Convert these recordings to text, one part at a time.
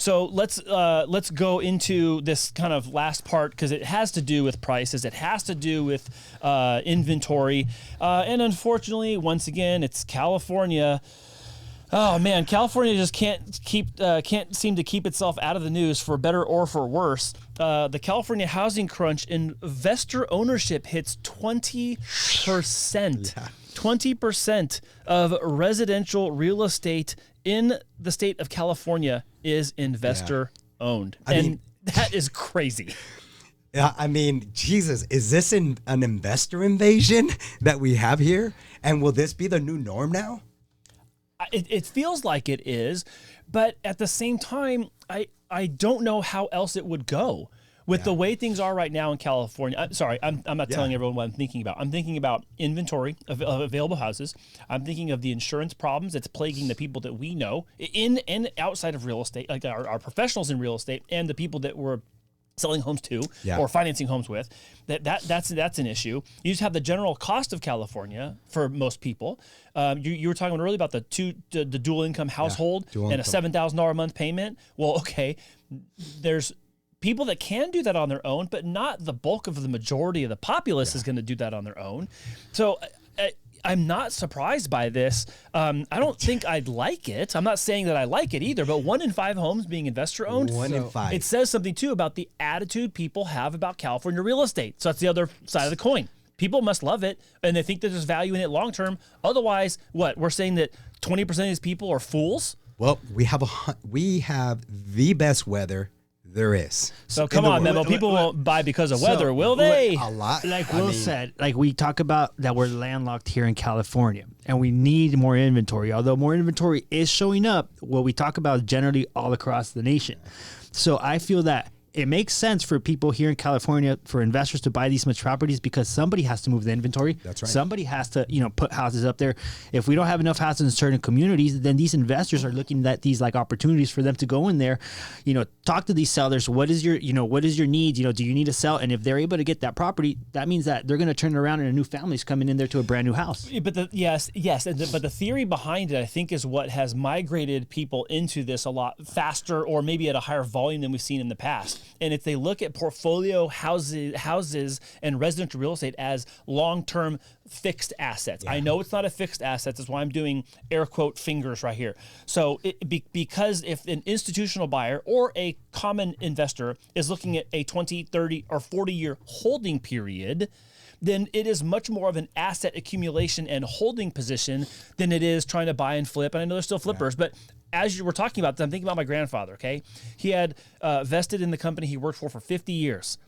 So let's go into this kind of last part because it has to do with prices. It has to do with inventory, and unfortunately, once again, it's California. Oh man, California just can't seem to keep itself out of the news for better or for worse. The California housing crunch, investor ownership hits 20%. 20% of residential real estate in the state of California is investor owned. I mean, that is crazy. Yeah, I mean, Jesus, is this an investor invasion that we have here? And will this be the new norm now? It feels like it is, but at the same time, I don't know how else it would go with the way things are right now in California. I'm not telling everyone what I'm thinking about. I'm thinking about inventory of available houses. I'm thinking of the insurance problems that's plaguing the people that we know in and outside of real estate, like our professionals in real estate and the people that we're selling homes to or financing homes with. That's an issue. You just have the general cost of California for most people. You were talking earlier about the dual income household and a $7,000 a month payment. Well, okay, there's people that can do that on their own, but not the bulk of the majority of the populace is going to do that on their own. So I'm not surprised by this. I don't think I'd like it. I'm not saying that I like it either, but 1 in 5 homes being investor owned. 1 in 5. It says something too about the attitude people have about California real estate. So that's the other side of the coin. People must love it and they think that there's value in it long term. Otherwise, what? We're saying that 20% of these people are fools? Well, we have the best weather there is. So come on, Memo. People won't buy because of weather, will they? A lot. Like Will said, like we talk about that we're landlocked here in California and we need more inventory. Although more inventory is showing up, what we talk about generally all across the nation. So I feel that it makes sense for people here in California, for investors to buy these much properties because somebody has to move the inventory. That's right. Somebody has to, put houses up there. If we don't have enough houses in certain communities, then these investors are looking at these like opportunities for them to go in there, talk to these sellers. What is your need? Do you need to sell? And if they're able to get that property, that means that they're going to turn it around and a new family's coming in there to a brand new house. But yes. But the theory behind it, I think, is what has migrated people into this a lot faster or maybe at a higher volume than we've seen in the past. And if they look at portfolio houses and residential real estate as long-term fixed assets. I know it's not a fixed asset. That's why I'm doing air quote fingers right here. So because if an institutional buyer or a common investor is looking at a 20, 30, or 40-year holding period, then it is much more of an asset accumulation and holding position than it is trying to buy and flip. And I know there's still flippers, but as you were talking about, I'm thinking about my grandfather, okay? He had vested in the company he worked for 50 years.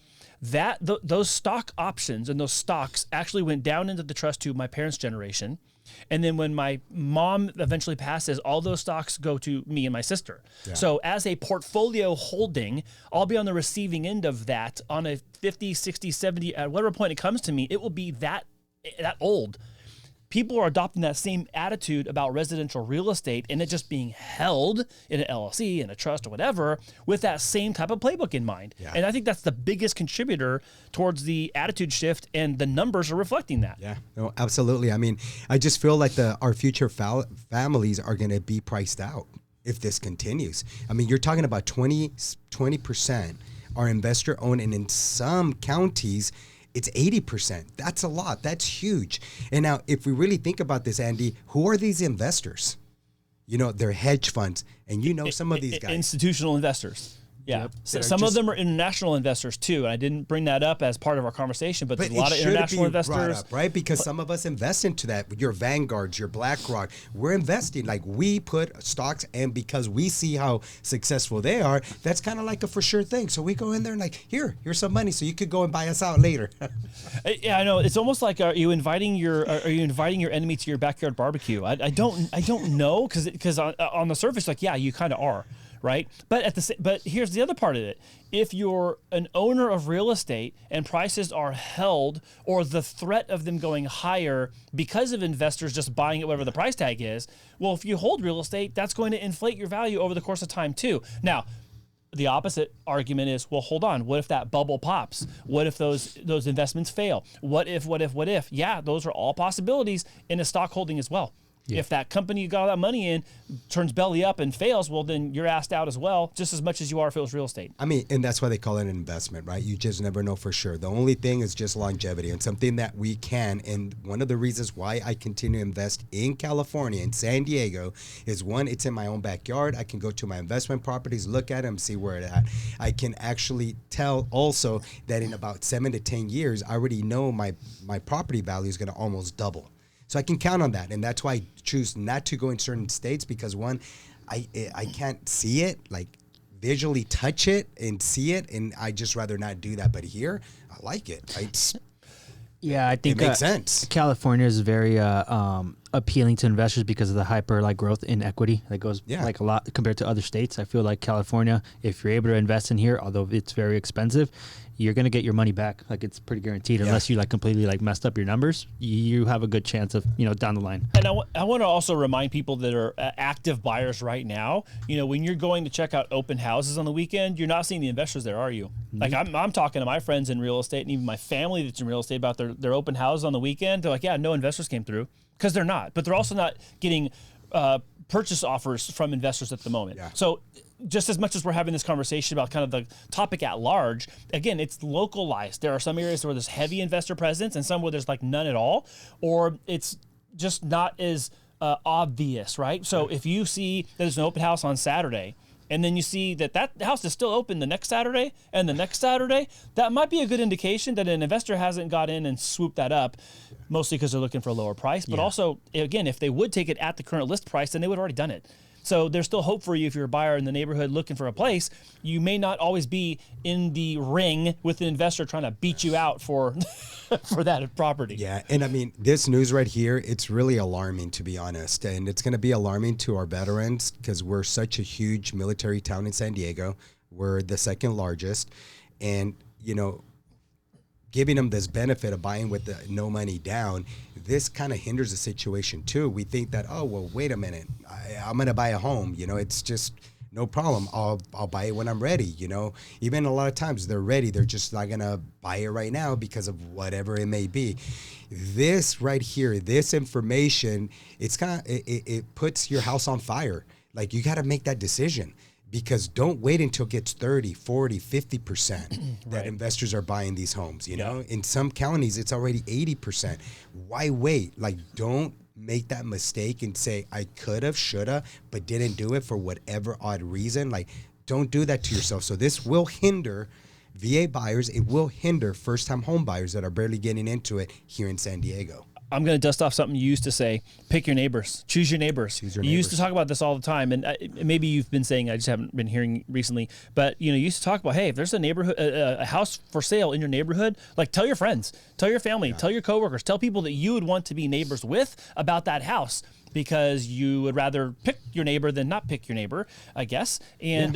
Those stock options and those stocks actually went down into the trust to my parents' generation. And then when my mom eventually passes, all those stocks go to me and my sister. Yeah. So as a portfolio holding, I'll be on the receiving end of that on a 50, 60, 70, at whatever point it comes to me, it will be that old. People are adopting that same attitude about residential real estate and it just being held in an LLC, in a trust or whatever, with that same type of playbook in mind. Yeah. And I think that's the biggest contributor towards the attitude shift, and the numbers are reflecting that. Yeah, no, absolutely. I mean, I just feel like our future families are going to be priced out if this continues. I mean, you're talking about 20% are investor owned, and in some counties, it's 80%. That's a lot. That's huge. And now, if we really think about this, Andy, who are these investors? They're hedge funds, and some of these guys. Institutional investors. Yeah. Yep. So some of them are international investors too. And I didn't bring that up as part of our conversation, but there's a lot of international investors. Up, right? Because some of us invest into that. Your Vanguards, your BlackRock. We're investing. Like, we put stocks, and because we see how successful they are, that's kind of like a for sure thing. So we go in there and like, here's some money so you could go and buy us out later. Yeah, I know. It's almost like, are you inviting your enemy to your backyard barbecue? I don't know, because on the surface, like, yeah, you kind of are. Right, but here's the other part of it. If you're an owner of real estate and prices are held, or the threat of them going higher because of investors just buying it whatever the price tag is, well, if you hold real estate, that's going to inflate your value over the course of time too. Now, the opposite argument is, well, hold on. What if that bubble pops? What if those investments fail? What if? Yeah, those are all possibilities in a stock holding as well. Yeah. If that company you got all that money in turns belly up and fails, well, then you're asked out as well, just as much as you are if it was real estate. I mean, and that's why they call it an investment, right? You just never know for sure. The only thing is just longevity, and something that we can, and one of the reasons why I continue to invest in California, in San Diego, is one, it's in my own backyard. I can go to my investment properties, look at them, see where it's at. I can actually tell also that in about 7 to 10 years, I already know my property value is going to almost double. So I can count on that, and that's why I choose not to go in certain states, because one, I can't see it, like visually touch it and see it, and I just rather not do that. But here, I like it. Yeah, I think it makes sense. California is very appealing to investors because of the hyper growth in equity that goes like a lot compared to other states. I feel like California, if you're able to invest in here, although it's very expensive, you're going to get your money back. Like, it's pretty guaranteed. Unless you like completely like messed up your numbers, you have a good chance of, down the line. And I want to also remind people that are active buyers right now, when you're going to check out open houses on the weekend, you're not seeing the investors there, are you? Mm-hmm. Like, I'm talking to my friends in real estate and even my family that's in real estate about their open houses on the weekend. They're like, yeah, no investors came through, because they're not. But they're also not getting purchase offers from investors at the moment. Yeah. So just as much as we're having this conversation about kind of the topic at large, again, it's localized. There are some areas where there's heavy investor presence and some where there's like none at all, or it's just not as obvious, right? So if you see there's an open house on Saturday, and then you see that house is still open the next Saturday and the next Saturday, that might be a good indication that an investor hasn't got in and swooped that up, mostly because they're looking for a lower price. But also, again, if they would take it at the current list price, then they would have already done it. So there's still hope for you if you're a buyer in the neighborhood looking for a place. You may not always be in the ring with an investor trying to beat you out for for that property. Yeah, and I mean, this news right here, it's really alarming, to be honest. And it's going to be alarming to our veterans because we're such a huge military town in San Diego. We're the second largest. And, giving them this benefit of buying with the no money down, this kind of hinders the situation too. We think that, oh, well, wait a minute, I'm going to buy a home. It's just no problem. I'll buy it when I'm ready. Even a lot of times they're ready. They're just not going to buy it right now because of whatever it may be. This right here, this information, it puts your house on fire. Like, you got to make that decision. Because don't wait until it gets 30, 40, 50% that investors are buying these homes, know? In some counties, it's already 80%. Why wait? Like, don't make that mistake and say, I could have, should have, but didn't do it for whatever odd reason. Like, don't do that to yourself. So this will hinder VA buyers. It will hinder first-time home buyers that are barely getting into it here in San Diego. I'm going to dust off something you used to say, pick your neighbors, choose your neighbors. You used to talk about this all the time, and maybe you've been saying, I just haven't been hearing recently, but you used to talk about, hey, if there's a neighborhood, a house for sale in your neighborhood, like, tell your friends, tell your family, tell your coworkers, tell people that you would want to be neighbors with about that house, because you would rather pick your neighbor than not pick your neighbor, I guess. And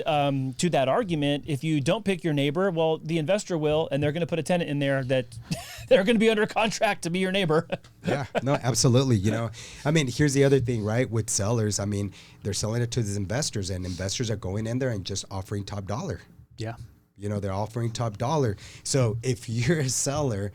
to that argument, if you don't pick your neighbor, well, the investor will, and they're going to put a tenant in there that they're going to be under contract to be your neighbor. Yeah, no, absolutely. I mean, here's the other thing, right? With sellers, I mean, they're selling it to these investors, and investors are going in there and just offering top dollar. Yeah. They're offering top dollar. So if you're a seller,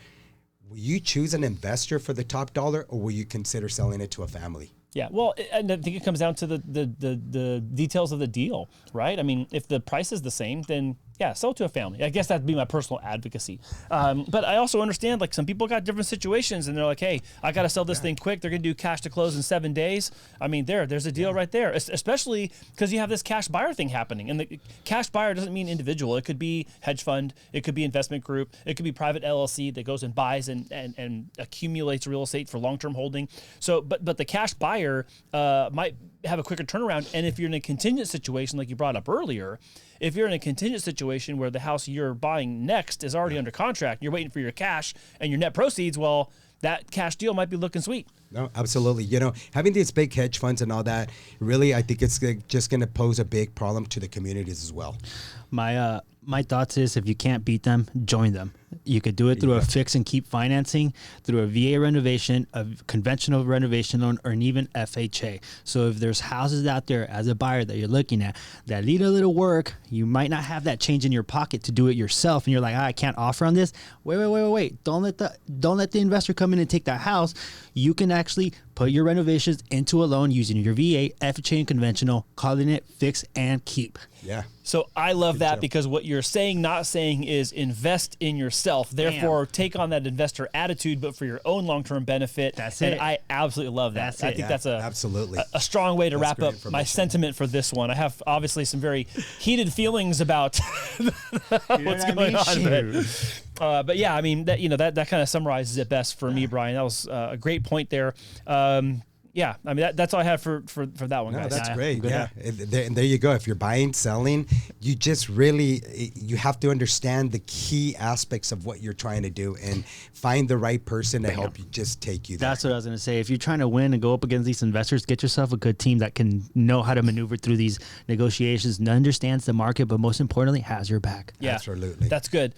will you choose an investor for the top dollar, or will you consider selling it to a family? Yeah, well, and I think it comes down to the details of the deal, right? I mean, if the price is the same, then yeah, sell to a family. I guess that'd be my personal advocacy. But I also understand, like, some people got different situations, and they're like, hey, I got to sell this thing quick. They're going to do cash to close in 7 days. I mean, there's a deal right there, especially because you have this cash buyer thing happening. And the cash buyer doesn't mean individual. It could be hedge fund. It could be investment group. It could be private LLC that goes and buys and accumulates real estate for long-term holding. So, but the cash buyer might have a quicker turnaround. And if you're in a contingent situation, like you brought up earlier, if you're in a contingent situation where the house you're buying next is already under contract, you're waiting for your cash and your net proceeds, well, that cash deal might be looking sweet. No, absolutely. Having these big hedge funds and all that, really, I think it's just going to pose a big problem to the communities as well. My thoughts is, if you can't beat them, join them. You could do it through a fix and keep financing, through a VA renovation, a conventional renovation loan, or an even FHA. So if there's houses out there as a buyer that you're looking at that need a little work, you might not have that change in your pocket to do it yourself, and you're like, I can't offer on this. Wait. Don't let the investor come in and take that house. You can actually Put your renovations into a loan using your VA, FHA, and conventional, calling it fix and keep. Yeah. So I love that because what you're saying, not saying, is invest in yourself. Therefore, take on that investor attitude, but for your own long-term benefit. That's and it. I absolutely love that. That's I it. think Yeah, that's absolutely a strong way to wrap great up my information. sentiment for this one. I have obviously some very heated feelings about what's going on. But yeah, I mean that kind of summarizes it best for me, Brian. That was a great point there. Yeah, I mean that's all I have for that one, No, guys. that's Yeah, great. good. Yeah, and there you go. If you're buying, selling, you just really you have to understand the key aspects of what you're trying to do and find the right person to help you just take you there. That's what I was going to say. If you're trying to win and go up against these investors, get yourself a good team that can know how to maneuver through these negotiations and understands the market, but most importantly, has your back. Yeah, Absolutely. That's good.